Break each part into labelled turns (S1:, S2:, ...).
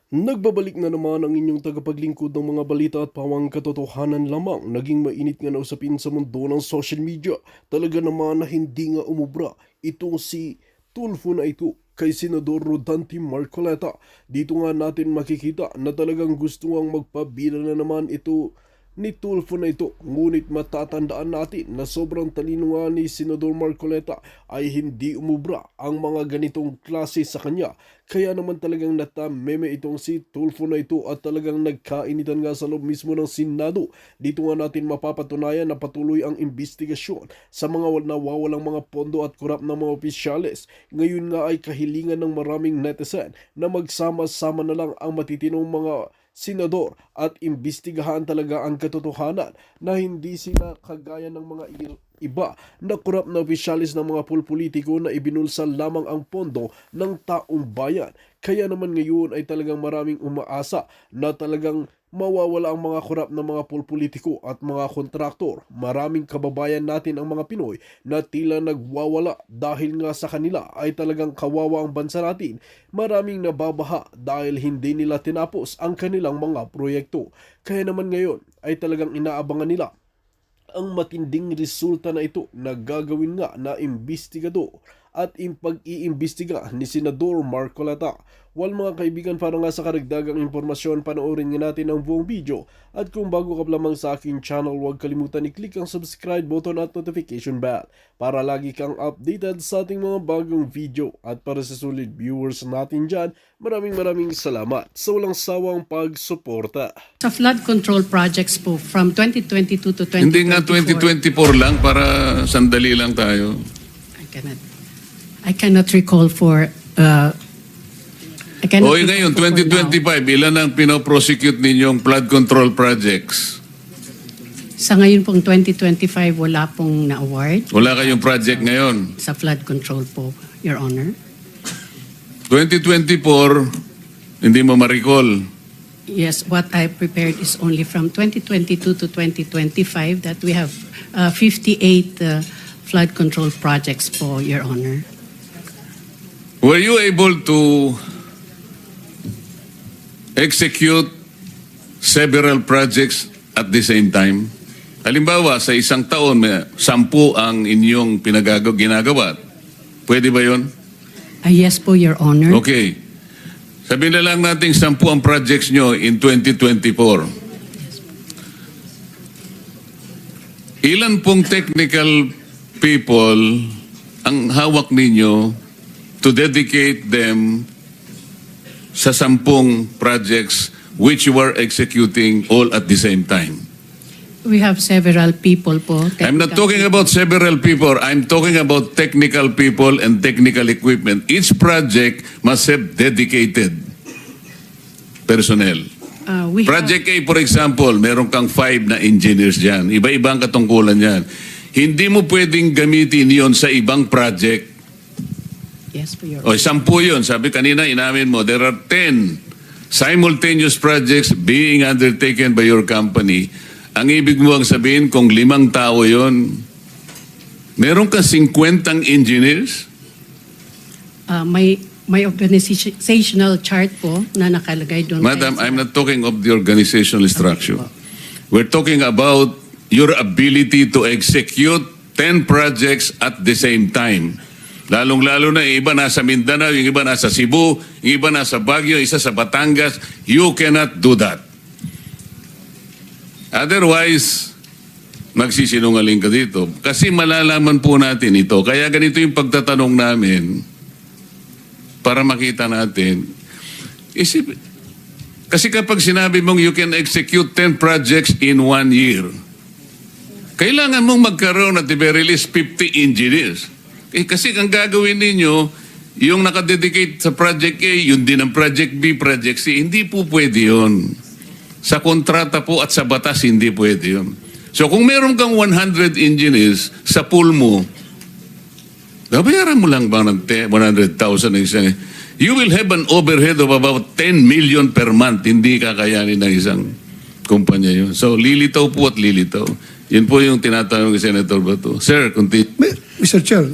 S1: Nagbabalik na naman ang inyong tagapaglingkod ng mga balita at pawang katotohanan lamang. Naging mainit nga na usapin sa mundo ng social media. Talaga naman na hindi nga umubra itong si Tulfo na ito kay Senador Rodante Marcoleta. Dito nga natin makikita na talagang gusto ngang magpabira na naman ito ni Tulfo na ito. Ngunit matatandaan natin na sobrang talino nga ni Senador Marcoleta ay hindi umubra ang mga ganitong klase sa kanya. Kaya naman talagang natameme itong si Tulfo na ito at talagang nagkainitan nga sa loob mismo ng Senado. Dito nga natin mapapatunayan na patuloy ang investigasyon sa mga nawawalang mga pondo at korap ng mga opisyales. Ngayon nga ay kahilingan ng maraming netizen na magsama-sama na lang ang matitinong mga senador at imbestigahan talaga ang katotohanan na hindi sila kagaya ng mga iba na korap na opisyalis ng mga politiko na ibinulsa lamang ang pondo ng taong bayan. Kaya naman ngayon ay talagang maraming umaasa na talagang mawawala ang mga korap na mga politiko at mga kontraktor. Maraming kababayan natin ang mga Pinoy na tila nagwawala dahil nga sa kanila ay talagang kawawa ang bansa natin. Maraming nababaha dahil hindi nila tinapos ang kanilang mga proyekto. Kaya naman ngayon ay talagang inaabangan nila ang matinding resulta na ito na gagawin nga na investigador at pag-iimbestiga ni Senador Marcoleta. Well mga kaibigan, para nga sa karagdagang impormasyon, panoorin nga natin ang buong video. At kung bago ka lamang sa aking channel, huwag kalimutan i-click ang subscribe button at notification bell para lagi kang updated sa ating mga bagong video. At para sa solid viewers natin dyan, maraming salamat sa walang sawang pagsuporta.
S2: Sa flood control projects po from 2022 to 2024.
S3: Hindi nga 2024 lang, para sandali lang tayo.
S2: I cannot recall for
S3: O ngayon, 2025, ilan ang pinoprosecute ninyong flood control projects?
S2: Sa ngayon pong 2025, wala pong na-award
S3: Wala kayong project ngayon.
S2: sa flood control po, Your Honor.
S3: 2024, hindi mo ma-recall.
S2: Yes, what I prepared is only from 2022 to 2025 that we have 58 flood control projects po, Your Honor.
S3: Were you able to execute several projects at the same time? Halimbawa, sa isang taon, 10 ang inyong ginagawa. Pwede ba yun?
S2: Yes po, Your Honor.
S3: Okay. Sabihin na lang natin 10 ang projects nyo in 2024. Ilan pong technical people ang hawak ninyo to dedicate them sa 10 projects which you are executing all at the same time?
S2: We have several people po.
S3: I'm not talking about several people. I'm talking about technical people and technical equipment. Each project must have dedicated personnel.
S2: We
S3: Project A, for example, meron kang 5 na engineers dyan. Iba-ibang katungkulan yan. Hindi mo pwedeng gamitin yon sa ibang project.
S2: Yes po, Your
S3: O,
S2: Honor.
S3: 10 yun. Sabi kanina, inamin mo, there are 10 simultaneous projects being undertaken by your company. Ang ibig mo ang sabihin, kung 5 tao yun, meron ka 50 engineers?
S2: May organizational chart po na nakalagay doon.
S3: Madam, I'm not talking of the organizational structure. We're talking about your ability to execute 10 projects at the same time. Lalong-lalo na yung iba nasa Mindanao, yung iba nasa Cebu, yung iba nasa Baguio, isa sa Batangas. You cannot do that. Otherwise, magsisinungaling ka dito. Kasi malalaman po natin ito. Kaya ganito yung pagtatanong namin para makita natin. Kasi kapag sinabi mong you can execute 10 projects in 1 year, kailangan mong magkaroon at the very least 50 engineers. Kasi ang gagawin ninyo, yung nakadedicate sa Project A, yun din ang Project B, Project C. Hindi po pwede yun. Sa kontrata po at sa batas, hindi pwede yun. So kung meron kang 100 engineers sa pool mo, babayaran mo lang ba ng 100,000 na isang... You will have an overhead of about 10 million per month. Hindi kakayanin ng isang kumpanya yun. So lilitaw po at lilitaw. Yun po yung tinatanong ni Senator Bato. Sir, continue.
S4: Mr. Chair,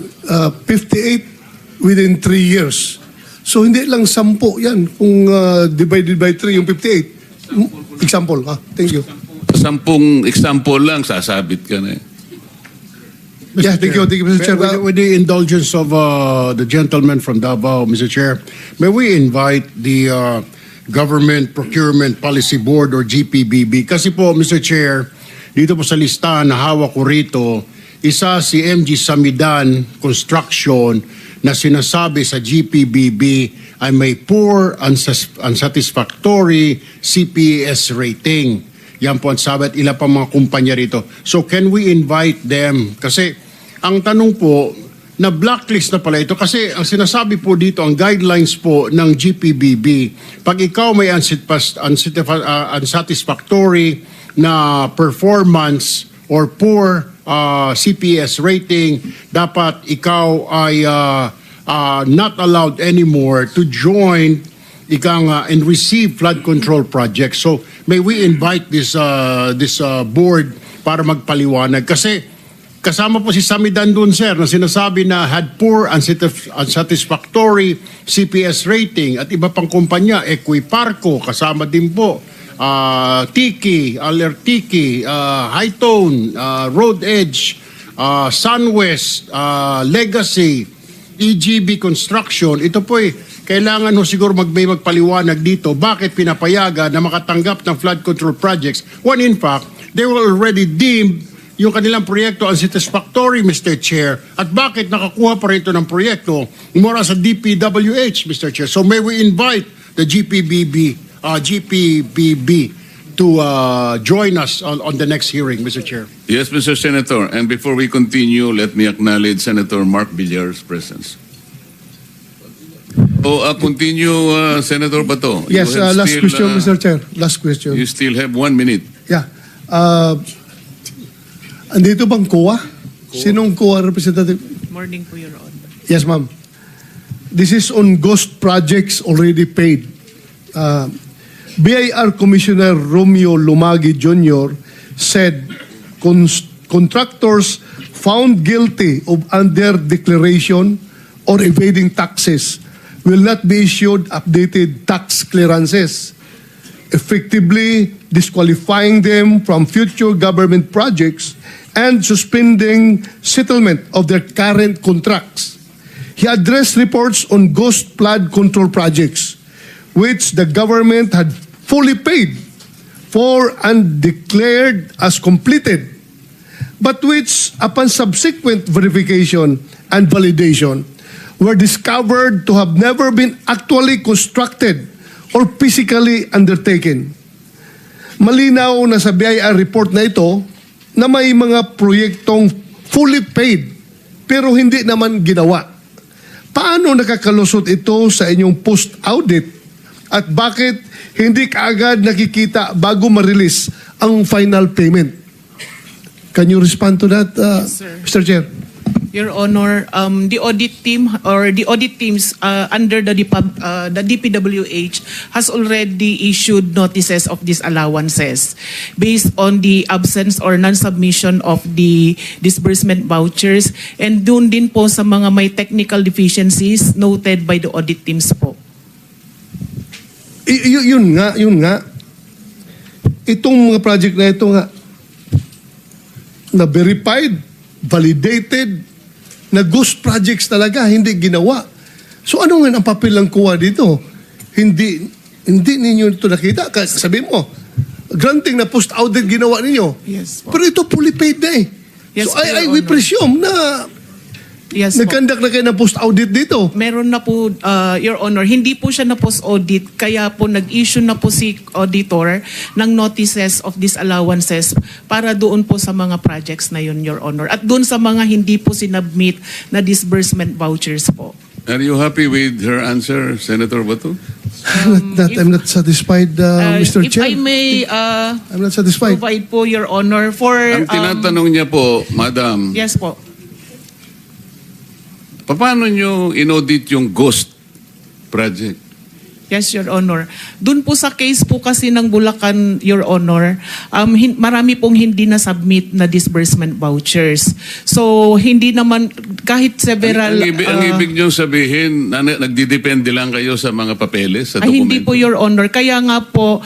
S4: 58 within 3 years. So hindi lang 10 yan kung divided by 3 yung 58. Example. Thank you.
S3: 10 example lang, sasabit ka na eh.
S4: Yeah, thank you, Mr. Chair.
S5: With the indulgence of the gentleman from Davao, Mr. Chair, may we invite the Government Procurement Policy Board or GPBB? Kasi po, Mr. Chair, dito po sa listahan na hawak ko rito, isa si MG Samidan Construction na sinasabi sa GPBB ay may poor, unsatisfactory CPS rating. Yan po ang sabi at ilan pa mga kumpanya rito. So can we invite them? Kasi ang tanong po, na blacklist na pala ito kasi ang sinasabi po dito, ang guidelines po ng GPBB, pag ikaw may unsatisfactory na performance or poor CPS rating, dapat ikaw ay not allowed anymore to join and receive flood control projects. So may we invite this board para magpaliwanag kasi kasama po si Samidan dun, sir, na sinasabi na had poor, unsatisfactory CPS rating at iba pang kumpanya, Equiparco, kasama din po, Tiki, Alertiki, Hightone, Road Edge, Sunwest, Legacy, EGB Construction. Ito po kailangan siguro may magpaliwanag dito bakit pinapayagan na makatanggap ng flood control projects when in fact they were already deemed yung kanilang proyekto unsatisfactory, Mr. Chair, at bakit nakakuha pa rito ng proyekto mula sa DPWH, Mr. Chair. So may we invite the GPBB to join us on the next hearing, Mr. Chair.
S3: Yes, Mr. Senator. And before we continue, let me acknowledge Senator Mark Villar's presence. Continue, Senator Bato.
S4: Yes,
S3: You have
S4: last
S3: still,
S4: question, Mr. Chair. Last question.
S3: You still have 1 minute.
S4: Yeah. Andito bang COA? Sinong COA representative?
S6: Morning po, Your Honor.
S4: Yes, ma'am. This is on ghost projects already paid. BIR Commissioner Romeo Lumagi Jr. said contractors found guilty of under-declaration or evading taxes will not be issued updated tax clearances, effectively disqualifying them from future government projects and suspending settlement of their current contracts. He addressed reports on ghost flood control projects, which the government had fully paid for and declared as completed, but which, upon subsequent verification and validation, were discovered to have never been actually constructed or physically undertaken. Malinaw na sa BIR report na ito na may mga proyektong fully paid pero hindi naman ginawa. Paano nakakalusot ito sa inyong post-audit at bakit hindi kaagad nakikita bago ma-release ang final payment? Can you respond to that,
S6: Yes, sir.
S4: Mr. Chair?
S6: Your Honor, the audit team or the audit teams under the DPWH has already issued notices of disallowances based on the absence or non-submission of the disbursement vouchers and dun din po sa mga may technical deficiencies noted by the audit teams po.
S4: Yun nga. Itong mga project na ito nga, na verified, validated, na ghost projects talaga, hindi ginawa. So ano nga ang papel ng COA dito? Hindi ninyo ito nakita. Sabi mo, granting na post-audit ginawa ninyo.
S6: Yes po.
S4: Pero ito fully paid na eh.
S6: Yes
S4: so
S6: po,
S4: we
S6: Your Honor.
S4: presume na
S6: Yes po.
S4: nagkandak na kayo ng post-audit dito.
S6: Meron na po, Your Honor, hindi po siya na post-audit, kaya po nag-issue na po si auditor ng notices of disallowances para doon po sa mga projects na yun, Your Honor. At doon sa mga hindi po sinubmit na disbursement vouchers po.
S3: Are you happy with her answer, Senator Bato?
S4: I'm not satisfied, Mr.
S6: If
S4: Chair.
S6: I may
S4: I'm not satisfied.
S6: provide po, Your Honor, for...
S3: Ang tinatanong niya po, Madam,
S6: Yes po.
S3: paano nyo inaudit yung ghost project?
S6: Yes, Your Honor. Doon po sa case po kasi ng Bulacan, Your Honor, marami pong hindi na-submit na disbursement vouchers. So, hindi naman, kahit several...
S3: Ang ibig niyong sabihin, nagdidepende lang kayo sa mga papeles, sa dokumento?
S6: Hindi po, Your Honor. Kaya nga po,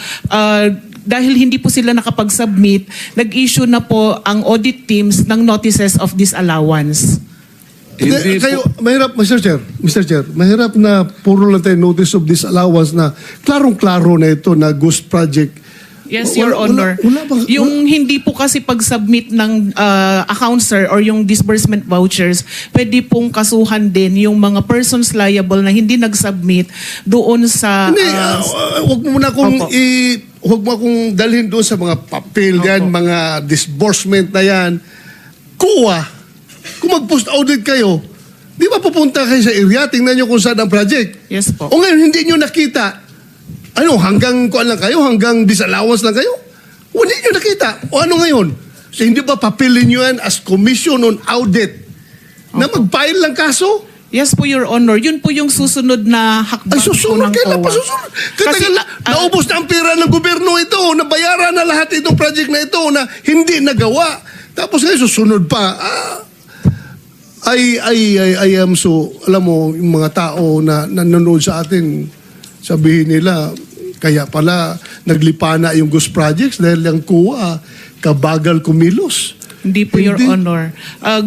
S6: dahil hindi po sila nakapag-submit, nag-issue na po ang audit teams ng notices of disallowance.
S3: Hindi
S4: Kayo,
S3: po,
S4: mahirap, Mr. Chair, mahirap na puro lang tayo notice of disallowance na klarong-klaro na ito na ghost project.
S6: Yes, Your Honor. Yung hindi po kasi pag-submit ng account, sir, or yung disbursement vouchers, pwede pong kasuhan din yung mga persons liable na hindi nag-submit doon sa...
S4: Hindi, wag mo muna akong
S6: Opo.
S4: wag mo akong dalhin doon sa mga papel yan,
S6: Opo.
S4: mga disbursement na yan. Kuha. Kung mag-post audit kayo, di ba pupunta kayo sa area, tingnan nyo kung saan ang project.
S6: Yes po.
S4: O ngayon, hindi nyo nakita. Ano, hanggang kuan lang kayo? Hanggang disallowance lang kayo? O hindi nyo nakita. O ano ngayon? So, hindi ba papilin nyo yan as commission on audit na mag-file lang kaso?
S6: Yes po, Your Honor. Yun po yung susunod na hakbang
S4: Ay, susunod.
S6: po ng
S4: Kailan
S6: COA.
S4: pa susunod?
S6: Kasi,
S4: Katagal na, naubos na ang pera ng gobyerno ito, nabayaran na lahat itong project na ito na hindi nagawa. Tapos ngayon, susunod pa. I am so, alam mo, yung mga tao na nanonood sa atin, sabihin nila, kaya pala naglipa na yung ghost projects dahil yung kuha, kabagal kumilos.
S6: Hindi po, Your
S4: Hindi.
S6: Honor.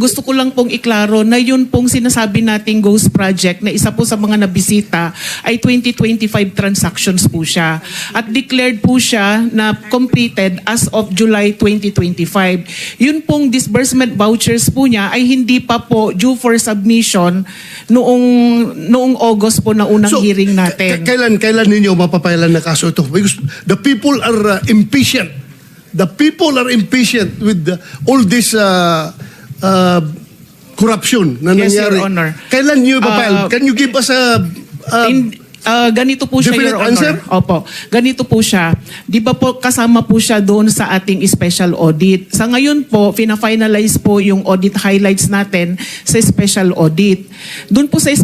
S6: Gusto ko lang pong iklaro na yun pong sinasabi nating ghost project na isa po sa mga nabisita ay 2025 transactions po siya. At declared po siya na completed as of July 2025. Yun pong disbursement vouchers po niya ay hindi pa po due for submission noong August po na unang hearing natin.
S4: Kailan ninyo mapapailan na kaso ito? Because the people are impatient. The people are impatient with all this corruption na
S6: Yes,
S4: nangyari.
S6: Your Honor.
S4: Kailan nyo ipapile? Can you give us a...
S6: Ganito po siya,
S4: definite
S6: Your
S4: answer?
S6: Honor. Opo. Ganito po siya. Di ba po kasama po siya doon sa ating special audit. Sa ngayon po, fina-finalize po yung audit highlights natin sa special audit. Doon po sa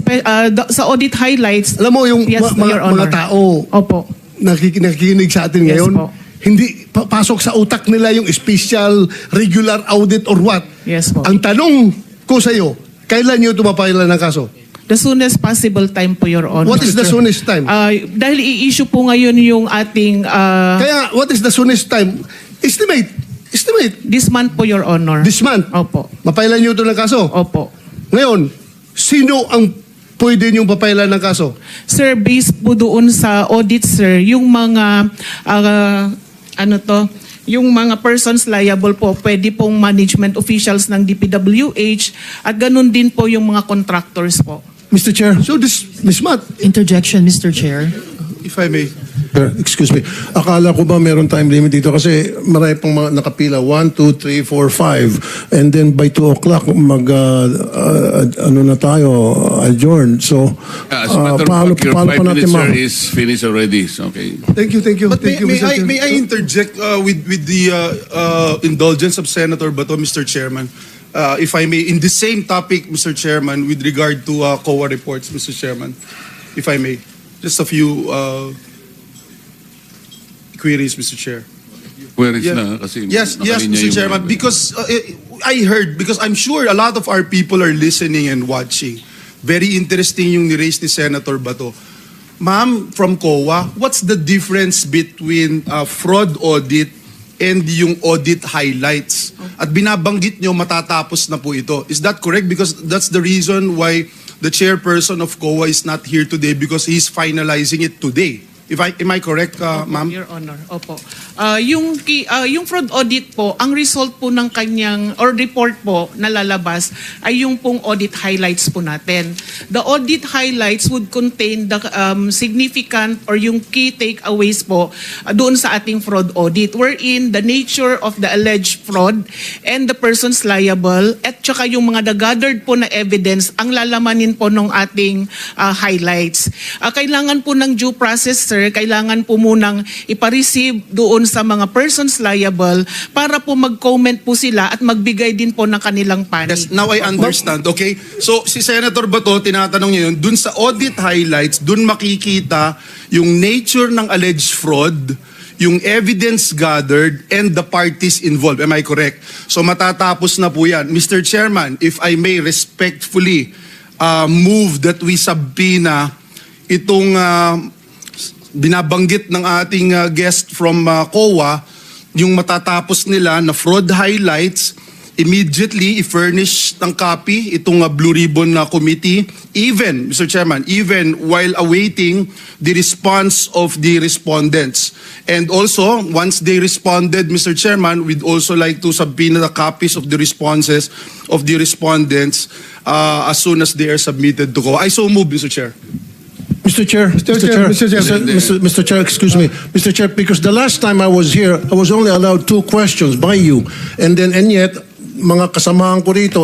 S6: audit highlights...
S4: Alam mo, yung
S6: Yes, Your
S4: mga
S6: Honor.
S4: tao
S6: Opo.
S4: nakikinig sa atin
S6: Yes
S4: ngayon,
S6: po.
S4: hindi pasok sa utak nila yung special, regular audit or what.
S6: Yes po.
S4: Ang tanong ko sa iyo, kailan nyo tumapailan ng kaso?
S6: The soonest possible time po, Your Honor.
S4: What is the soonest time?
S6: Dahil i-issue po ngayon yung ating...
S4: Kaya, what is the soonest time? Estimate.
S6: this month po, Your Honor.
S4: This month.
S6: Opo.
S4: Mapailan nyo ito ng kaso?
S6: Opo.
S4: Ngayon, sino ang pwede nyo papailan ng kaso?
S6: Sir, based po doon sa audit, sir, yung mga, yung mga persons liable po, pwede pong management officials ng DPWH at ganun din po yung mga contractors po.
S7: Mr. Chair,
S4: So this month,
S7: interjection, Mr. Chair.
S8: If I may.
S7: Excuse me. Akala ko ba meron time limit dito kasi marami pang mga nakapila. 1, 2, 3, 4, 5. And then by 2 o'clock, ano na tayo, adjourn. So,
S3: as a matter of fact, your 5 minutes, sir, is finished already. Okay.
S4: thank you.
S8: But
S4: Thank you,
S8: may
S4: Mr. Chair.
S8: may I interject with the indulgence of Senator Bato, Mr. Chairman? If I may, in the same topic, Mr. Chairman, with regard to COA reports, Mr. Chairman, if I may, just a few queries, Mr. Chair.
S3: Where is
S8: Yeah.
S3: na? Kasi
S8: Yes,
S3: nakalinya
S8: Mr.
S3: yung
S8: Chairman,
S3: mga-
S8: because I heard, because I'm sure a lot of our people are listening and watching. Very interesting yung ni-raise ni Senator Bato. Ma'am, from COA, what's the difference between fraud audit and yung audit highlights? At binabanggit nyo matatapos na po ito. Is that correct? Because that's the reason why the chairperson of COA is not here today, because he's finalizing it today. Am I correct, ma'am?
S6: Your Honor, opo. Yung fraud audit po, ang result po ng kanyang, or report po na lalabas ay yung pong audit highlights po natin. The audit highlights would contain the significant or yung key takeaways po doon sa ating fraud audit, wherein the nature of the alleged fraud and the persons liable at saka yung mga gathered po na evidence ang lalamanin po ng ating highlights. Kailangan po ng due process, sir, sir, kailangan po munang ipareceive doon sa mga persons liable para po mag-comment po sila at magbigay din po ng kanilang panig.
S8: Yes, now I understand. Okay? So, si Senator Bato, tinatanong niya yun, dun sa audit highlights, dun makikita yung nature ng alleged fraud, yung evidence gathered, and the parties involved. Am I correct? So, matatapos na po yan. Mr. Chairman, if I may respectfully move that we subpoena itong binabanggit ng ating guest from COA, yung matatapos nila na fraud highlights, immediately i-furnish ng copy itong Blue Ribbon committee, even, Mr. Chairman, even while awaiting the response of the respondents. And also, once they responded, Mr. Chairman, we'd also like to subpoena the copies of the responses of the respondents as soon as they are submitted to COA. I so move, Mr. Chair.
S7: Mr. Chair, Mr. Chair, excuse me, Mr. Chair, because the last time I was here, I was only allowed 2 questions by you, and yet mga kasamahan ko rito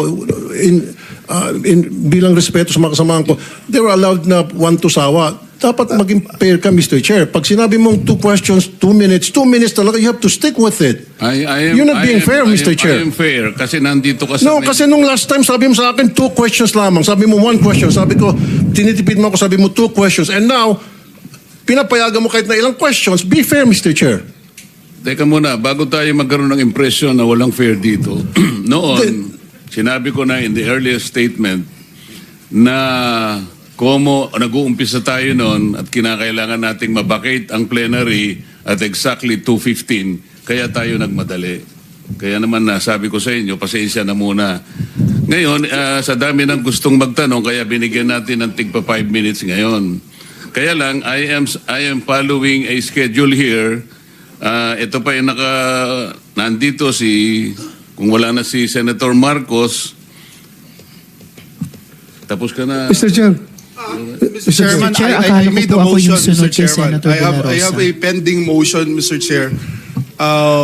S7: bilang respeto sa mga kasamahan ko, they were allowed na 1 to sawa. Dapat maging fair ka, Mr. Chair. Pag sinabi mong 2 questions, 2 minutes talaga, you have to stick with it. You're not being fair, Mr. Chair.
S3: I am fair kasi nandito ka sa...
S7: No, kasi nung last time, sabi mo sa akin 2 questions lamang. Sabi mo 1 question. Sabi ko, tinitipid mo ako, sabi mo 2 questions. And now, pinapayagan mo kahit na ilang questions. Be fair, Mr. Chair.
S3: Teka muna, bago tayo magkaroon ng impression na walang fair dito, noon, sinabi ko na in the earliest statement na nag-uumpisa tayo noon at kinakailangan nating mabakate ang plenary at exactly 2:15, kaya tayo nagmadali. Kaya naman sabi ko sa inyo, pasensya na muna. Ngayon, sa dami ng gustong magtanong, kaya binigyan natin ng tigpa 5 minutes ngayon. Kaya lang, I am following a schedule here. Ito pa yung nandito kung wala na si Senator Marcos, tapos ka na.
S4: Mr. Chair.
S8: Mr. Chairman,
S9: Chair,
S8: I
S9: akala
S8: made
S9: ko
S8: a
S9: po ako
S8: motion,
S9: yung sunod
S8: Mr.
S9: kay
S8: Chairman.
S9: Senator De La
S8: I have
S9: Rosa.
S8: a pending motion, Mr. Chair.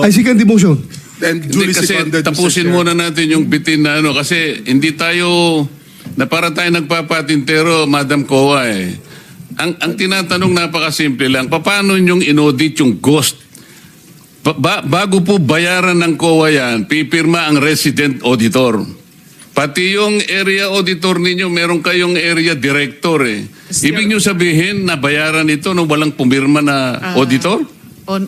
S4: I second the motion.
S8: And
S3: Hindi,
S8: duly
S3: kasi
S8: seconded, Mr.
S3: tapusin
S8: Chair.
S3: muna natin yung bitin na kasi hindi tayo, na para tayo nagpapatintero, Madam Kowa Ang tinatanong napakasimple lang, paano yung inaudit yung ghost? Bago po bayaran ng COA yan, pipirma ang resident auditor. Pati yung area auditor ninyo, meron kayong area director Ibig nyo sabihin na bayaran ito nung walang pumirma na auditor?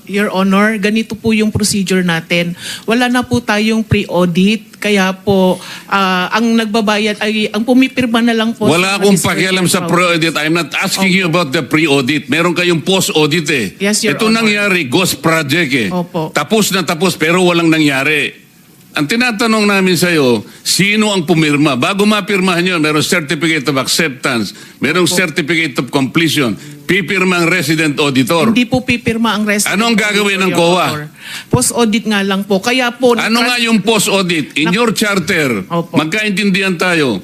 S6: Your Honor, ganito po yung procedure natin. Wala na po tayong pre-audit, kaya po ang nagbabayad ay ang pumipirma na lang po.
S3: Wala akong pakialam sa pre-audit. I'm not asking you about the pre-audit. Meron kayong post-audit
S6: Yes, Your
S3: Ito
S6: Honor.
S3: nangyari, ghost project
S6: Opo.
S3: Tapos na tapos pero walang nangyari. Ang tinatanong namin sa iyo, sino ang pumirma? Bago mapirmahan yun, merong certificate of acceptance, merong certificate of completion, pipirma ang resident auditor.
S6: Hindi po pipirma ang resident.
S3: Ano ang gagawin ng
S6: Your
S3: COA?
S6: Honor. Post-audit nga lang po. Kaya po...
S3: Ano nga yung post-audit? In your charter,
S6: Opo.
S3: magkaintindihan tayo.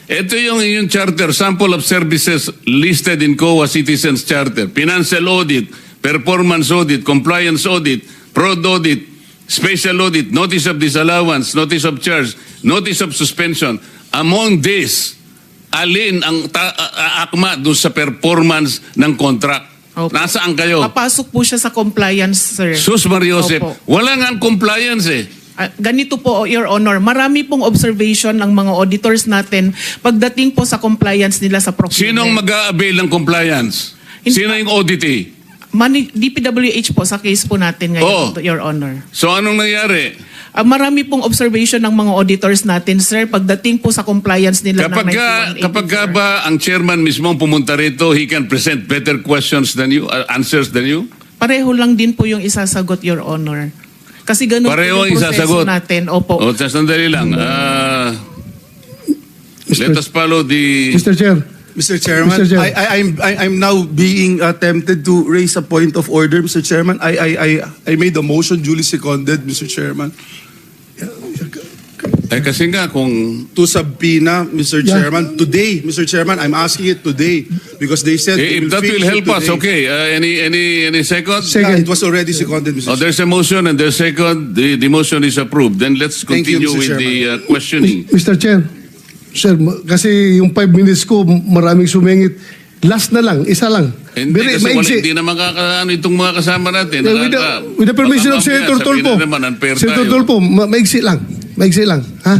S3: Ito yung inyong charter, sample of services listed in COA Citizens Charter. Financial audit, performance audit, compliance audit, fraud audit, special audit, notice of disallowance, notice of charge, notice of suspension. Among these, alin ang akma doon sa performance ng contract?
S6: Opo.
S3: Nasaan kayo?
S6: Papasok po siya sa compliance, sir.
S3: Sus Mariosep,
S6: Opo.
S3: wala nga ang compliance
S6: Ganito po, Your Honor, marami pong observation ng mga auditors natin pagdating po sa compliance nila sa procurement.
S3: Sinong mag-a-avail ng compliance? Sino yung auditee?
S6: DPWH po sa case po natin ngayon, Your Honor.
S3: So anong nangyari?
S6: Marami pong observation ng mga auditors natin, sir, pagdating po sa compliance nila ng 9184.
S3: Kapag ba ang chairman mismo pumunta rito, he can present better questions than you, answers than you?
S6: Pareho lang din po yung isasagot, Your Honor. Kasi ganun
S3: Pareho
S6: po yung
S3: ang
S6: proseso
S3: isasagot.
S6: natin. Opo.
S3: Sandali lang. Let us follow the...
S4: Mr. Chair.
S8: Mr. Chairman,
S4: Mr. Chair.
S8: I'm now being tempted to raise a point of order, Mr. Chairman. I made a motion duly seconded, Mr. Chairman,
S3: kasi nga kung...
S8: to subpoena, Mr.
S4: Yeah.
S8: Chairman, today, Mr. Chairman. I'm asking it today because they said they
S3: If that
S8: fix
S3: will
S8: it
S3: help us,
S8: today.
S3: okay. Any second?
S8: Yeah, it was already seconded, Mr. Chairman.
S3: There's a motion and there's second. The motion is approved. Then let's
S8: Thank you,
S3: continue
S8: Mr.
S3: with the questioning.
S4: Mr. Chair. Sir, kasi yung 5 minutes ko, maraming sumingit. Last na lang, isa lang.
S3: Hindi,
S4: Very
S3: kasi
S4: maigsi.
S3: hindi na makakaano itong mga kasama natin.
S4: With the permission of
S3: Baka mamaya
S4: Senator
S3: sabihin
S4: Tulfo.
S3: na naman, unfair
S4: Senator
S3: tayo.
S4: Tulfo, maigsi lang. Maigsi lang. Ha?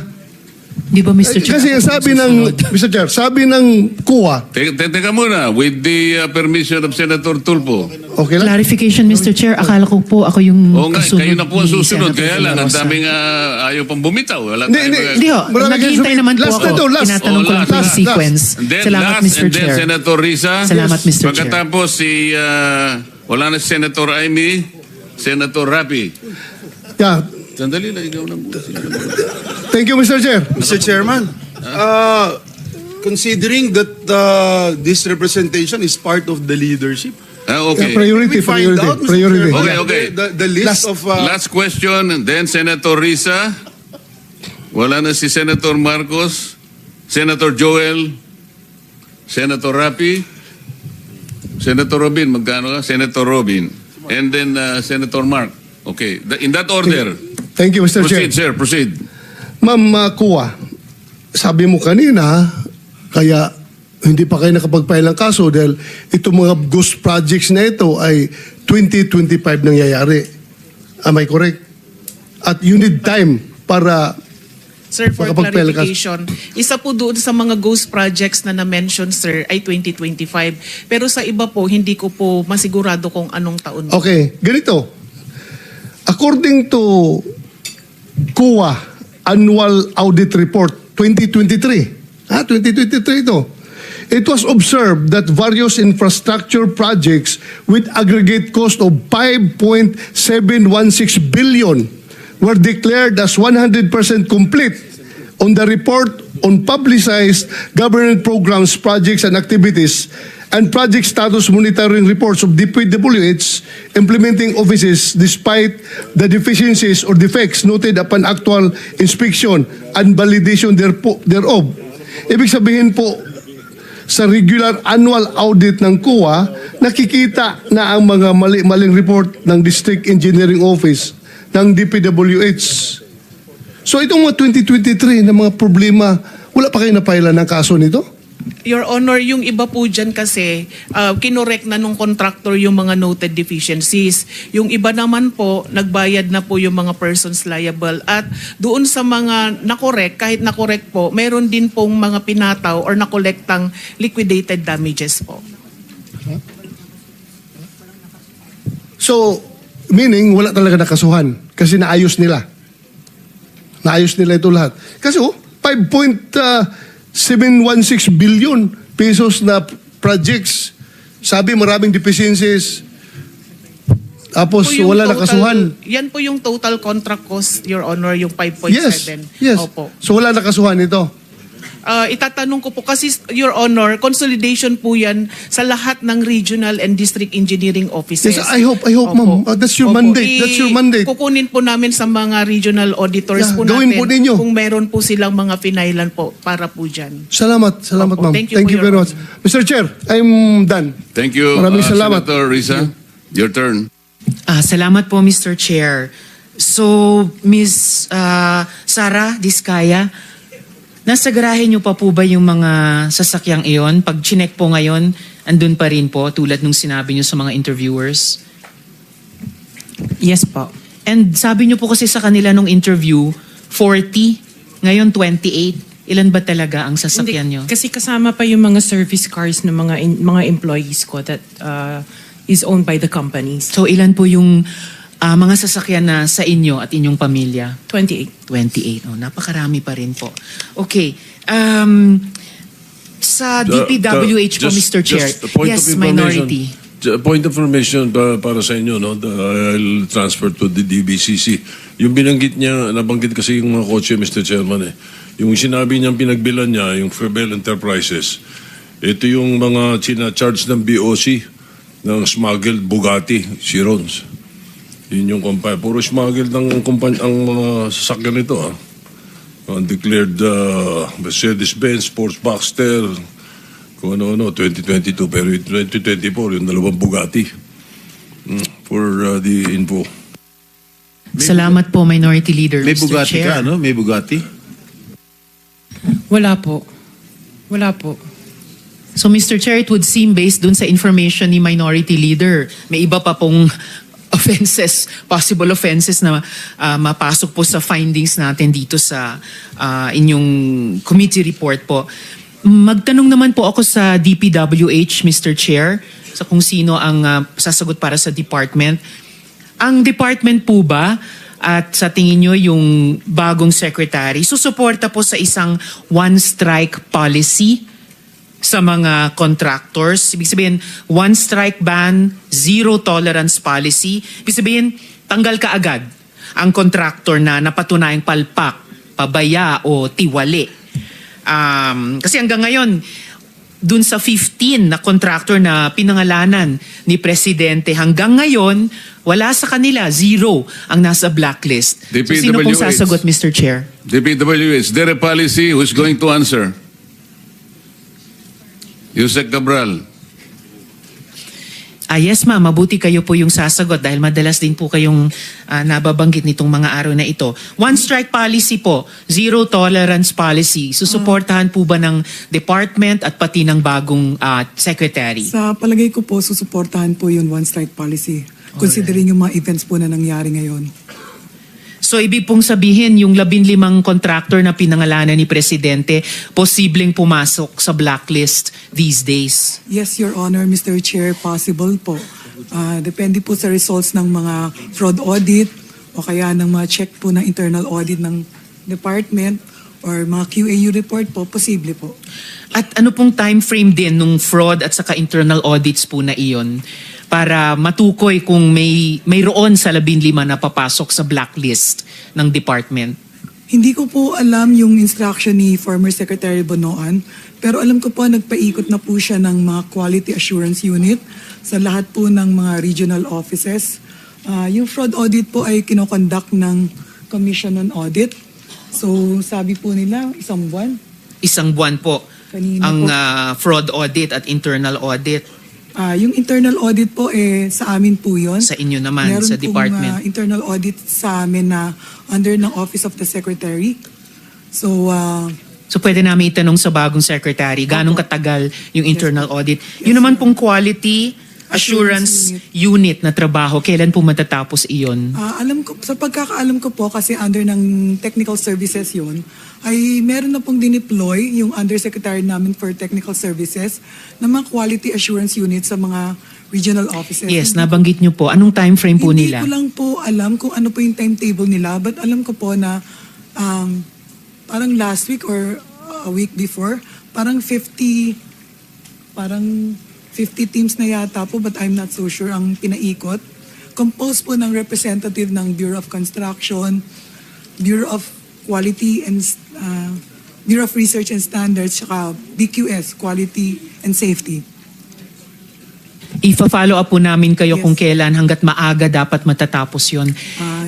S2: Di ba, Mr. Chair?
S4: Kasi ang sabi ng, Mr. Chair, sabi ng COA,
S3: Teka muna, with the permission of Senator Tulfo.
S4: okay lang?
S9: Clarification, Mr. Chair. Akala ko po ako yung
S3: Oo nga,
S9: kasunod
S3: kayo na po ang
S9: ni
S3: susunod.
S9: Senator
S3: Kaya lang, ang
S9: Rosa.
S3: daming ayaw pang bumitaw. Wala
S4: Hindi,
S3: tayong
S4: hindi.
S3: mga-
S9: Hindi ho,
S4: Marami
S9: naghihintay
S4: kayong
S9: naman po
S4: last
S9: ako.
S4: na to, last.
S9: Tinatanong ko lang po yung
S4: last.
S9: sequence.
S3: And then
S9: Salamat,
S3: last,
S9: Mr.
S3: and then
S9: Chair.
S3: Senator Risa.
S9: Salamat, Mr. Chair.
S3: Pagkatapos wala na si Senator Amy, Senator Rapi.
S4: Yeah.
S3: Sandali lang, ikaw na muna.
S4: Thank you, Mr. Chair.
S8: Mr. Chairman, considering that this representation is part of the leadership,
S3: Okay.
S4: Priority,
S8: we find
S4: priority,
S8: out, Mr.
S4: priority.
S8: Chairman,
S3: Okay, okay.
S8: The list of...
S3: Last question, and then Senator Risa. Wala na si Senator Marcos, Senator Joel, Senator Rapi, Senator Robin, magkano ka? Senator Robin. And then Senator Mark. Okay, in that order.
S4: Thank you, Mr. Chair.
S3: Proceed, sir, proceed.
S4: Ma'am COA, sabi mo kanina, kaya hindi pa kayo nakapag-file ng kaso dahil itong mga ghost projects na ito ay 2025 nangyayari. Am I correct? At you need time para...
S6: Sir, for
S4: Makapag-file ka-
S6: clarification, isa po doon sa mga ghost projects na na-mention, sir, ay 2025. Pero sa iba po, hindi ko po masigurado kung anong taon.
S4: Okay, ganito. According to COA Annual Audit Report 2023, 2023 ito, it was observed that various infrastructure projects with aggregate cost of 5.716 billion were declared as 100% complete on the report on publicized government programs, projects, and activities and project status monitoring reports of DPWH implementing offices despite the deficiencies or defects noted upon actual inspection and validation thereof. Ibig sabihin po, sa regular annual audit ng COA, nakikita na ang mga maling report ng District Engineering Office ng DPWH. So itong mga 2023 na mga problema, wala pa kayo napailan ng kaso nito?
S6: Your Honor, yung iba po dyan kasi, kinorek na nung contractor yung mga noted deficiencies. Yung iba naman po, nagbayad na po yung mga persons liable. At doon sa mga nakorek, kahit nakorek po, meron din pong mga pinataw or nakolektang liquidated damages po.
S4: So, meaning wala talaga nakasuhan kasi naayos nila. Naayos nila ito lahat. Kasi 5.716 billion pesos na projects. Sabi maraming deficiencies. Tapos
S6: Po yung
S4: wala
S6: total-
S4: nakasuhan.
S6: Yan po yung total contract cost, Your Honor, yung 5.7.
S4: Yes.
S6: Opo.
S4: So wala nakasuhan ito.
S6: Itatanong ko po kasi, Your Honor, consolidation po yan sa lahat ng regional and district engineering offices.
S4: Yes, I hope,
S6: Opo.
S4: ma'am. That's your
S6: Opo.
S4: mandate. That's your mandate.
S6: Kukunin po namin sa mga regional auditors
S4: Yeah,
S6: po
S4: gawin
S6: natin
S4: po ninyo.
S6: kung meron po silang mga finailan po para po dyan.
S4: Salamat
S6: Opo.
S4: ma'am.
S6: Thank you
S4: Thank
S6: po,
S4: you very
S6: Your
S4: much. Mr. Chair, I'm done.
S3: Thank you,
S4: Maraming salamat.
S3: Senator Risa. Your turn.
S9: Salamat po, Mr. Chair. So, Ms. Sara Diskaya, nasa garahe niyo pa po ba yung mga sasakyang iyon? Pag chinek po ngayon, andun pa rin po tulad nung sinabi niyo sa mga interviewers?
S10: Yes po.
S9: And sabi niyo po kasi sa kanila nung interview, 40, ngayon 28. Ilan ba talaga ang sasakyan niyo?
S10: Kasi kasama pa yung mga service cars ng mga employees ko that is owned by the companies.
S9: So ilan po yung mga sasakyan na sa inyo at inyong pamilya?
S10: 28.
S9: 28. Oh, napakarami pa rin po. Okay. Sa DPWH po, Mr. Chair.
S11: Just a point
S9: Yes,
S11: of information.
S9: minority.
S11: Point of information para sa inyo, no? I'll transfer to the DBCC. Yung binanggit niya, nabanggit kasi yung mga kotse, Mr. Chairman eh. Yung sinabi niyang pinagbilan niya, yung Febel Enterprises, ito yung mga charge ng BOC ng smuggled Bugatti Chirons. Yun yung kumpanya. Puro smuggled ang mga sasakyan nito. Undeclared Mercedes-Benz, Sports Boxster, kung ano-ano, 2022. Pero yung 2024, yung dalawang Bugatti. For the info.
S9: Salamat po, Minority Leader,
S12: May
S9: Mr.
S12: Bugatti
S9: Chair.
S12: ka, no? May Bugatti?
S10: Wala po. Wala po.
S9: So Mr. Chair, it would seem based dun sa information ni Minority Leader, may iba pa pong offenses, possible offenses na mapasok po sa findings natin dito sa inyong committee report po. Magtanong naman po ako sa DPWH, Mr. Chair, sa kung sino ang sasagot para sa department. Ang department po ba at sa tingin nyo yung bagong secretary, susuporta po sa isang one-strike policy sa mga contractors? Ibig sabihin, one-strike ban, zero tolerance policy. Ibig sabihin, tanggal ka agad ang contractor na napatunayang palpak, pabaya o tiwali. Kasi hanggang ngayon, dun sa 15 na contractor na pinangalanan ni Presidente, hanggang ngayon, wala sa kanila, zero ang nasa blacklist. So sino pong
S3: DPWH.
S9: sasagot, Mr. Chair?
S3: DPWH, there a policy who's going to answer? Yusek Cabral.
S9: Yes ma'am, mabuti kayo po yung sasagot dahil madalas din po kayong nababanggit nitong mga araw na ito. One strike policy po, zero tolerance policy. Susuportahan po ba ng department at pati ng bagong secretary?
S12: Sa palagay ko po, susuportahan po yung one strike policy. Considering yung mga events po na nangyari ngayon.
S9: So ibig pong sabihin yung 15 contractor na pinangalanan ni Presidente, posibleng pumasok sa blacklist these days?
S12: Yes, Your Honor, Mr. Chair, possible po. Depende po sa results ng mga fraud audit o kaya ng mga check po ng internal audit ng department or mga QAU report po, posible po.
S9: At ano pong time frame din nung fraud at saka internal audits po na iyon para matukoy kung mayroon sa 15 na papasok sa blacklist ng department?
S12: Hindi ko po alam yung instruction ni former Secretary Bonoan, pero alam ko po nagpaikot na po siya ng mga quality assurance unit sa lahat po ng mga regional offices. Yung fraud audit po ay kinokonduct ng Commission on Audit. So sabi po nila, isang buwan.
S9: Isang buwan po
S12: Kanina
S9: ang
S12: po.
S9: fraud audit at internal audit.
S12: Yung internal audit po sa amin po yun.
S9: Sa inyo naman,
S12: Meron
S9: sa department.
S12: pong internal audit sa amin na under ng Office of the Secretary. So,
S9: So pwede namin itanong sa bagong secretary, ganong katagal yung internal audit? Yun naman pong quality assurance unit na trabaho, kailan po matatapos iyon?
S12: alam ko, sa pagkakaalam ko po, kasi under ng technical services yun, ay meron na pong dineploy yung undersecretary namin for technical services na mga quality assurance unit sa mga regional offices.
S9: Yes, nabanggit nyo po. Anong time frame po
S12: Hindi
S9: nila?
S12: ko lang po alam kung ano po yung timetable nila, but alam ko po na parang last week or a week before, parang 50 teams na yata po, but I'm not so sure ang pinaikot. Composed po ng representative ng Bureau of Construction, Bureau of Quality and Bureau of Research and Standards, saka BQS, Quality and Safety.
S9: Ifa-follow up po namin kayo
S12: Yes.
S9: kung kailan hanggat maaga dapat matatapos yon.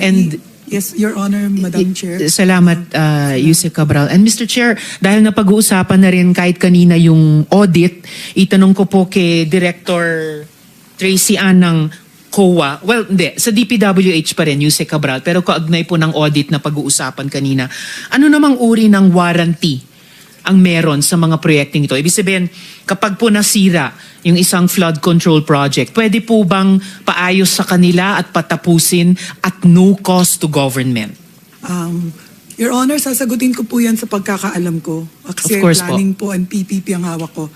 S9: And
S12: Yes, Your Honor, Madam Chair.
S9: salamat, Yusek Cabral. And Mr. Chair, dahil napag-uusapan na rin kahit kanina yung audit, itanong ko po kay Director Tracy Ann ng COA. Well, hindi. Sa DPWH pa rin, Yusek Cabral. Pero kaugnay po ng audit na pag-uusapan kanina. Ano namang uri ng warranty ang meron sa mga proyekting ito? Ibig sabihin, kapag po nasira yung isang flood control project, pwede po bang paayos sa kanila at patapusin at no cost to government?
S12: Your Honor, sasagutin ko po yan sa pagkakaalam ko. Kasi
S9: Of course po.
S12: planning po and PPP ang hawak ko.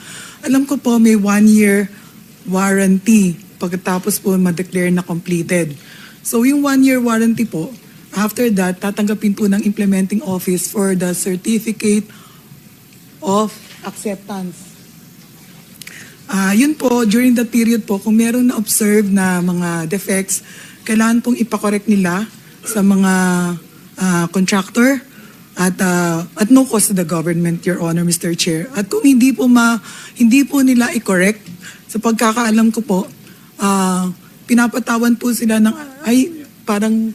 S12: Alam ko po may 1-year warranty pagkatapos po ma-declare na completed. So yung 1-year warranty po, after that, tatanggapin po ng implementing office for the certificate of acceptance. Yun po, during that period po, kung meron na observe na mga defects, kailangan pong ipakorek nila sa mga contractor at no cost to the government, Your Honor, Mr. Chair. At kung hindi po nila i-correct, sa pagkakaalam ko po, pinapatawan po sila ng, parang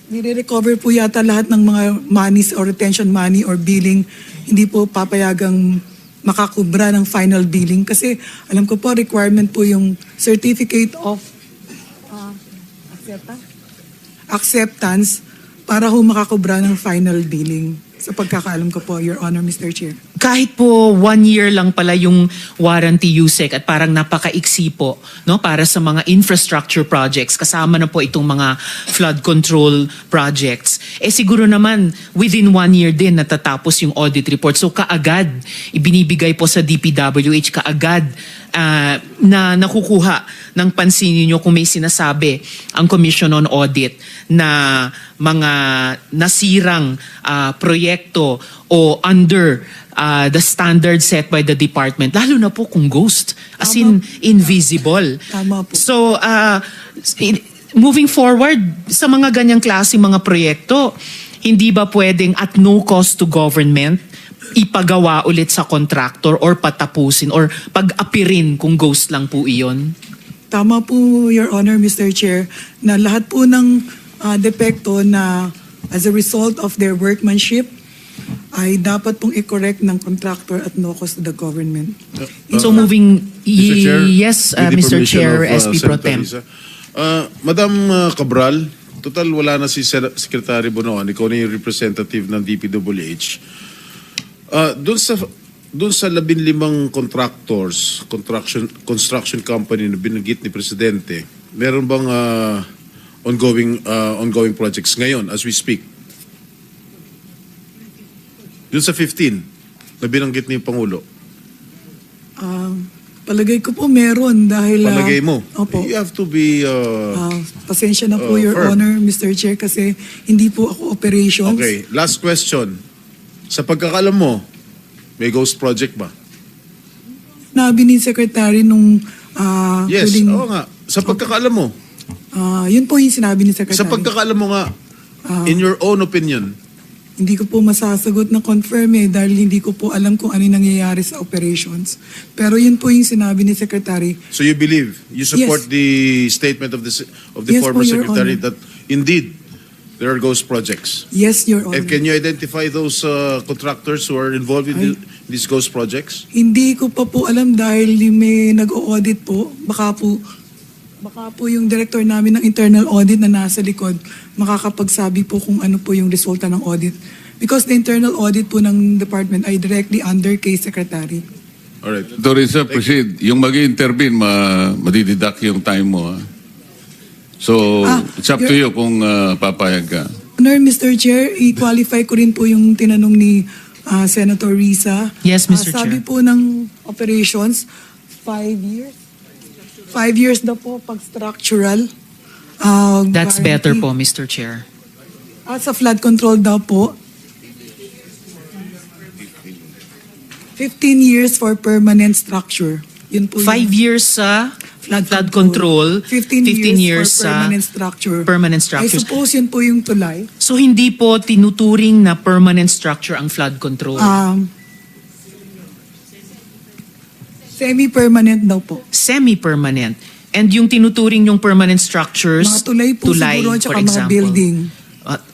S12: nire-recover po yata lahat ng mga monies or retention money or billing, hindi po papayagang makakubra ng final billing. Kasi alam ko po, requirement po yung certificate of acceptance para ho makakubra ng final billing. Sa pagkakaalam ko po, Your Honor, Mr. Chair.
S9: kahit po 1 year lang pala yung warranty USEC at parang napakaiksi po, no, para sa mga infrastructure projects, kasama na po itong mga flood control projects. Siguro naman within 1 year din natatapos yung audit report. So kaagad ibinibigay po sa DPWH, kaagad na nakukuha ng pansin niyo kung may sinasabi ang Commission on Audit na mga nasirang proyekto o under the standard set by the department, lalo na po kung ghost, as in invisible.
S12: Tama po.
S9: So, moving forward, sa mga ganyang klase mga proyekto, hindi ba pwedeng at no cost to government, ipagawa ulit sa contractor or patapusin or pag-apirin kung ghost lang po iyon?
S12: Tama po, Your Honor, Mr. Chair, na lahat po ng depekto na as a result of their workmanship ay dapat pong i-correct ng contractor at no cost to the government.
S9: So moving,
S13: Mr. Chair,
S9: yes,
S13: with the
S9: Mr.
S13: permission
S9: Chair,
S13: of,
S9: SP Pro
S13: Senator
S9: Tem.
S13: Risa. Madam Cabral, total wala na si Secretary Bonoan, ikaw na yung representative ng DPWH. Doon sa 15 contractors, construction company na binanggit ni Presidente, meron bang ongoing projects ngayon as we speak? Doon sa 15 na binanggit ni Pangulo.
S12: Palagay ko po meron dahil...
S13: Palagay mo?
S12: Opo.
S13: You have to be...
S12: Pasensya na po, Your
S13: firm.
S12: Honor, Mr. Chair, kasi hindi po ako operations.
S13: Okay, last question. Sa pagkakalam mo, may ghost project ba?
S12: Nabi ni Secretary nung...
S13: Yes,
S12: huling-
S13: oo nga. Sa pagkakalam mo.
S12: Yun po yung sinabi ni Secretary.
S13: Sa pagkakalam mo nga, in your own opinion,
S12: Hindi ko po masasagot na confirm dahil hindi ko po alam kung ano yung nangyayari sa operations. Pero yun po yung sinabi ni Secretary.
S13: so you believe, you support
S12: Yes.
S13: the statement of the
S12: Yes po,
S13: former
S12: Your
S13: secretary
S12: Honor.
S13: that indeed there are ghost projects.
S12: Yes, Your Honor.
S13: And can you identify those contractors who are involved in these ghost projects?
S12: Hindi ko pa po alam dahil may nag-audit po. Baka po yung director namin ng internal audit na nasa likod makakapagsabi po kung ano po yung resulta ng audit. Because the internal audit po ng department ay directly under kay Secretary.
S13: Alright.
S3: Dorisa, proceed. Yung mag-intervene, madididak yung time mo. Ha? So, it's up to you kung papayag ka.
S12: Honor, Mr. Chair, i-qualify ko rin po yung tinanong ni Senator Risa.
S9: Yes, Mr.
S12: Sabi
S9: Chair.
S12: po ng operations, 5 years. 5 years na po pag structural.
S9: That's
S12: guarantee.
S9: better po, Mr. Chair.
S12: Sa flood control daw po, 15 years for permanent structure. Yun po
S9: 5 years sa flood control,
S12: 15 years for
S9: sa
S12: permanent structure.
S9: permanent
S12: I
S9: structures.
S12: suppose yun po yung tulay.
S9: So hindi po tinuturing na permanent structure ang flood control.
S12: Semi-permanent daw po.
S9: Semi-permanent. And yung tinuturing yung permanent structures,
S12: Mga tulay po siguro, tsaka
S9: for
S12: mga
S9: example,
S12: building.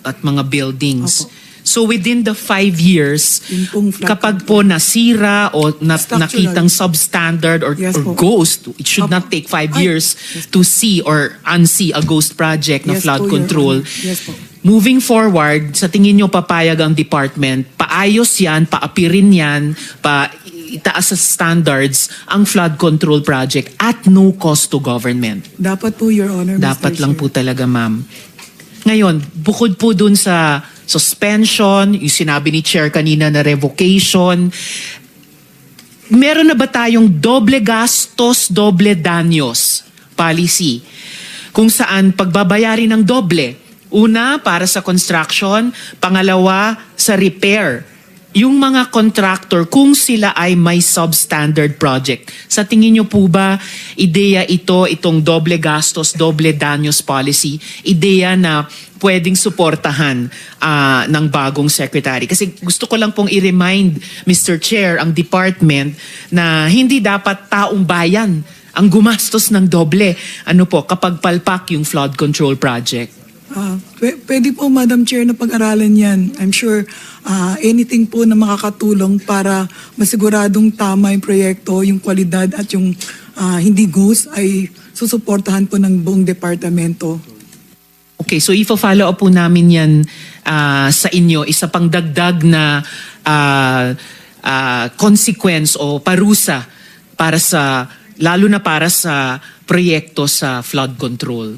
S9: At mga buildings.
S12: Opo.
S9: So within the 5 years,
S12: Yun pong flood
S9: kapag
S12: control.
S9: po nasira o
S12: Structural.
S9: nakitang substandard or,
S12: Yes
S9: or
S12: po.
S9: ghost, it should
S12: Opo.
S9: not take 5
S12: Ay,
S9: years to see or unsee a ghost project na
S12: Yes
S9: flood
S12: po, Your
S9: control.
S12: Honor. Yes po.
S9: Moving forward, sa tingin nyo papayag ang department, paayos yan, paapirin yan, itaas sa standards ang flood control project at no cost to government.
S12: Dapat po, Your Honor, Mr.
S9: Dapat lang
S12: Chair.
S9: po talaga, ma'am. Ngayon, bukod po dun sa suspension, yung sinabi ni Chair kanina na revocation, meron na ba tayong doble gastos, doble danyos policy? Kung saan pagbabayari ng doble. Una, para sa construction. Pangalawa, sa repair. Yung mga contractor, kung sila ay may substandard project. Sa tingin nyo po ba, ideya itong doble gastos, doble danyos policy, ideya na pwedeng suportahan ng bagong secretary? Kasi gusto ko lang pong i-remind, Mr. Chair, ang department na hindi dapat taong bayan ang gumastos ng doble kapag palpak yung flood control project.
S12: Pwede po, Madam Chair, na pag-aralan yan. I'm sure anything po na makakatulong para masiguradong tama yung proyekto, yung kwalidad at yung hindi ghost ay susuportahan po ng buong departamento.
S9: Okay, so i-follow up po namin yan sa inyo. Isa pang dagdag na consequence o parusa lalo na para sa proyekto sa flood control.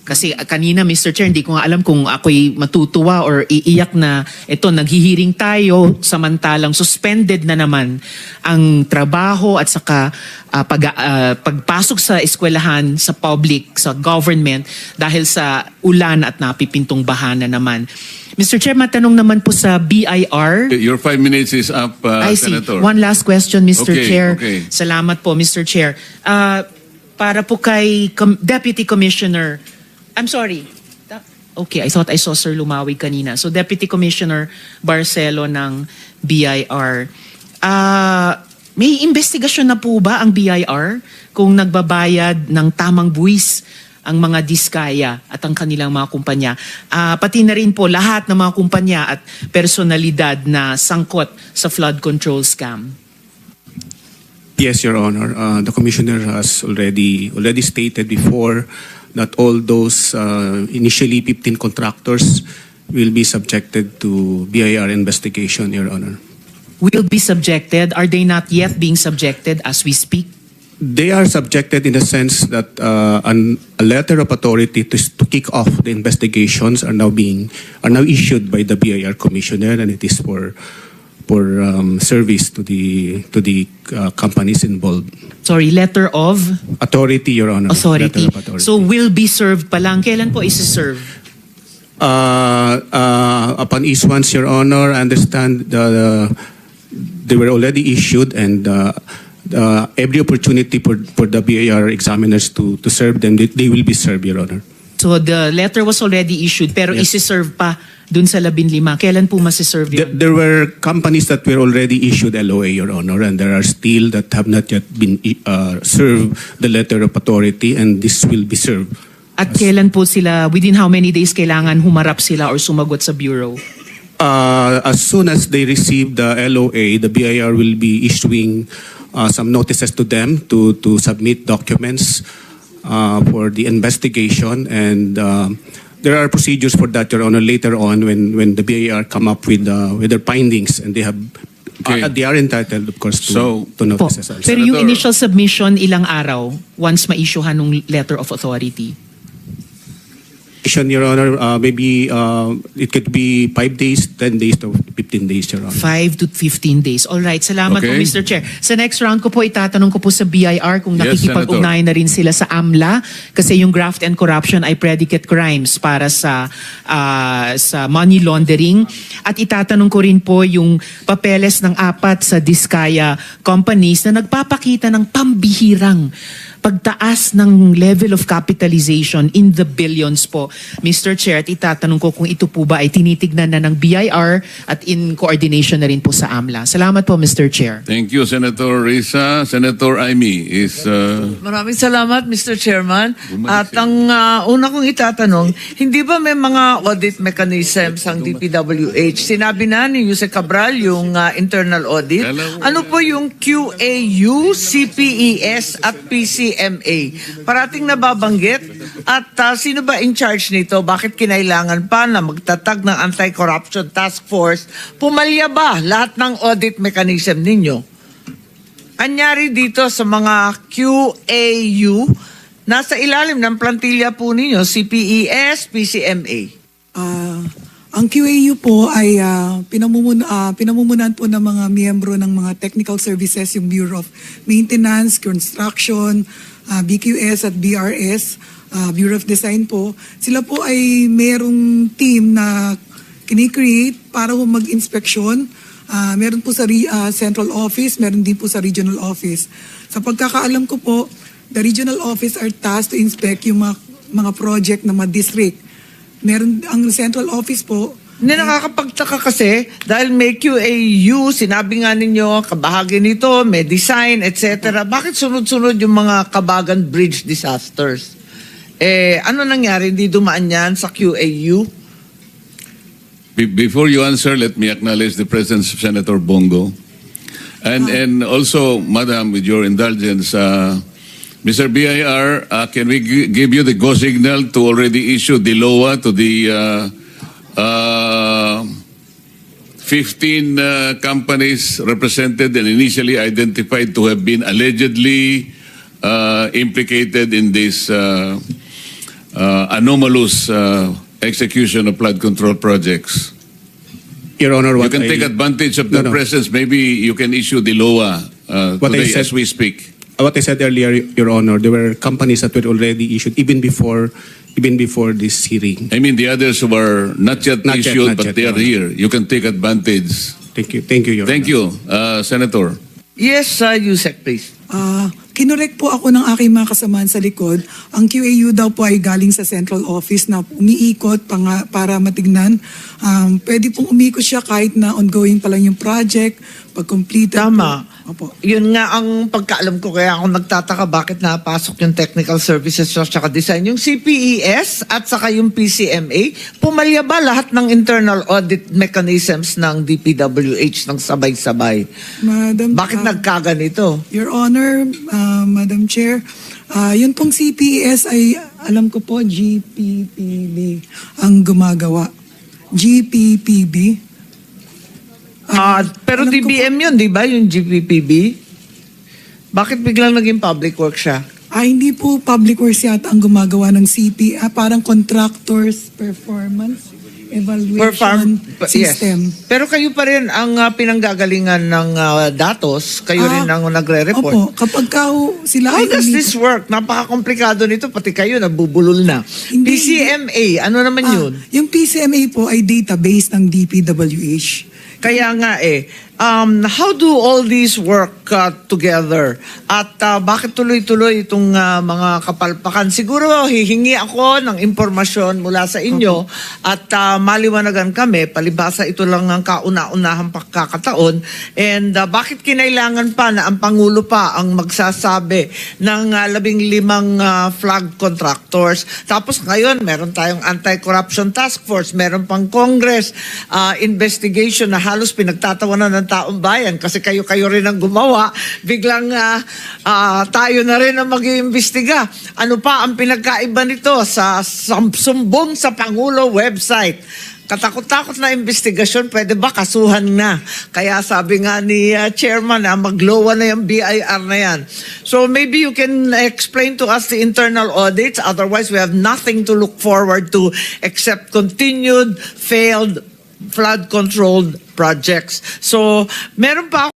S9: Kasi kanina, Mr. Chair, hindi ko nga alam kung ako'y matutuwa or iiyak na ito, naghihiring tayo samantalang suspended na naman ang trabaho at saka pagpasok sa eskwelahan, sa public, sa government dahil sa ulan at napipintong baha na naman. Mr. Chair, matanong naman po sa BIR.
S3: Your 5 minutes is up,
S9: I see.
S3: Senator.
S9: One last question, Mr.
S3: Okay,
S9: Chair.
S3: okay.
S9: Salamat po, Mr. Chair. Para po kay Deputy Commissioner, I'm sorry. Okay, I thought I saw Sir Lumawig kanina. So Deputy Commissioner Barcelo ng BIR. May investigasyon na po ba ang BIR kung nagbabayad ng tamang buwis ang mga diskaya at ang kanilang mga kumpanya? Pati na rin po lahat ng mga kumpanya at personalidad na sangkot sa flood control scam.
S14: Yes, Your Honor. The Commissioner has already stated before that all those initially 15 contractors will be subjected to BIR investigation, Your Honor.
S9: Will be subjected? Are they not yet being subjected as we speak?
S14: They are subjected in the sense that a letter of authority to kick off the investigations are now issued by the BIR Commissioner, and it is for service to the companies involved.
S9: Sorry, letter of?
S14: Authority, Your Honor.
S9: Authority.
S14: Letter of authority.
S9: So will be served pa lang. Kailan po isi-serve?
S14: Upon issuance, Your Honor, I understand they were already issued, and every opportunity for the BIR examiners to serve them, they will be served, Your Honor.
S9: So the letter was already issued pero
S14: Yes.
S9: isi-serve pa dun sa 15. Kailan po masi-serve yun?
S14: There were companies that were already issued LOA, Your Honor, and there are still that have not yet been served the letter of authority, and this will be served.
S9: At kailan po sila, within how many days kailangan humarap sila or sumagot sa bureau?
S14: As soon as they receive the LOA, the BIR will be issuing some notices to them to submit documents for the investigation, and there are procedures for that, Your Honor, later on when the BIR come up with their findings, and they are entitled, of course, to
S9: Po.
S14: notices also.
S9: Pero yung
S3: Senator.
S9: initial submission, ilang araw once ma-issuehan ng letter of authority?
S14: Your Honor, maybe it could be 5 days, 10 days, to 15 days, Your Honor.
S9: 5 to 15 days. All right. Salamat po,
S3: Okay.
S9: Mr. Chair. Sa next round ko po, itatanong ko po sa BIR kung
S3: Yes,
S9: nakikipag-ugnayan na rin sila sa AMLA kasi yung graft and corruption ay predicate crimes para sa money laundering. At itatanong ko rin po yung papeles ng 4 sa Diskaya companies na nagpapakita ng pambihirang pagtaas ng level of capitalization in the billions po. Mr. Chair, at itatanong ko kung ito po ba ay tinitignan na ng BIR at in coordination na rin po sa AMLA. Salamat po, Mr. Chair.
S3: Thank you, Senator Risa. Senator Amy is...
S15: Maraming salamat, Mr. Chairman.
S3: Bumalik
S15: At ang una kong itatanong, hindi ba may mga audit mechanisms ang DPWH? Sinabi na ni Jose Cabral yung internal audit. Ano po yung QAU, CPES at PCMA? Parating nababanggit. At sino ba in charge nito? Bakit kinailangan pa na magtatag ng Anti-Corruption Task Force? Pumalya ba lahat ng audit mechanism ninyo? Anyari dito sa mga QAU, nasa ilalim ng plantilla po ninyo, CPES, PCMA.
S12: Ang QAU po ay pinamumunan po ng mga miyembro ng mga technical services, yung Bureau of Maintenance, Construction, BQS at BRS, Bureau of Design po. Sila po ay merong team na kinikreate para po mag-inspeksyon. Meron po sa central office, meron din po sa regional office. Sa pagkakaalam ko po, the regional office are tasked to inspect yung mga project na mga district. Meron ang central office po.
S15: Hindi, nakakapagtaka kasi dahil may QAU, sinabi nga ninyo, kabahagi nito, may design, etc. Bakit sunod-sunod yung mga Kabagan Bridge disasters? Ano nangyari? Hindi dumaan yan sa QAU?
S3: Before you answer, let me acknowledge the presence of Senator Bongo. And also, Madam, with your indulgence, Mr. BIR, can we give you the go signal to already issue the LOA to the 15 companies represented and initially identified to have been allegedly implicated in this anomalous execution of flood control projects.
S14: Your Honor,
S3: You
S14: what
S3: can
S14: I,
S3: take advantage of their
S14: No, no.
S3: presence. Maybe you can issue the LOA
S14: What I
S3: today
S14: said-
S3: as we speak.
S14: what I said earlier, Your Honor, there were companies that were already issued even before this hearing.
S3: I mean, the others who are not yet
S14: Not yet,
S3: issued,
S14: not
S3: but
S14: yet,
S3: they are
S14: Your Honor.
S3: here. You can take advantage.
S14: Thank you, Your
S3: Thank
S14: Honor.
S3: you, Senator.
S15: Yes, Yusek, please.
S12: Kinorek po ako ng aking mga kasamahan sa likod. Ang QAU daw po ay galing sa central office na umiikot para matignan. Pwede pong umikot siya kahit na ongoing pa lang yung project. Pag completed
S15: Tama.
S12: po. Opo.
S15: Yun nga ang pagkaalam ko, kaya ako nagtataka bakit napasok yung technical services at saka design. Yung CPES at saka yung PCMA, pumalya ba lahat ng internal audit mechanisms ng DPWH ng sabay-sabay?
S12: Madam,
S15: Bakit nagkaganito?
S12: Your Honor, Madam Chair, yun pong CPES ay alam ko po GPPB ang gumagawa. GPPB.
S15: Pero
S12: alam ko
S15: DBM yun, di ba? Yung GPPB? Bakit biglang naging public work siya?
S12: Hindi po public works yata ang gumagawa ng CP, parang contractors performance evaluation system.
S15: Yes. Pero kayo pa rin ang pinanggagalingan ng datos. Kayo rin ang nagre-report.
S12: Opo, kapag sila
S15: How
S12: ay
S15: does this work? Napaka-komplikado nito. Pati kayo, nabubulol na.
S12: Hindi.
S15: PCMA, ano naman yun?
S12: Yung PCMA po ay database ng DPWH.
S15: Kaya nga how do all these work together? At bakit tuloy-tuloy itong mga kapalpakan? Siguro hihingi ako ng impormasyon mula sa inyo at maliwanagan kami. Palibasa ito lang ang kauna-unahang pagkakataon. And bakit kinailangan pa na ang Pangulo pa ang magsasabi ng 15 flag contractors? Tapos ngayon, meron tayong Anti-Corruption Task Force, meron pang Congress investigation na halos pinagtatawanan ng taong bayan kasi kayo rin ang gumawa, biglang tayo na rin ang mag-iimbestiga. Ano pa ang pinagkaiba nito sa sumbong sa Pangulo website? Katakot-takot na investigasyon, pwede ba kasuhan na? Kaya sabi nga ni Chairman, maglowa na yung BIR na yan. So maybe you can explain to us the internal audits, otherwise we have nothing to look forward to except continued failed flood-controlled projects. So, meron pa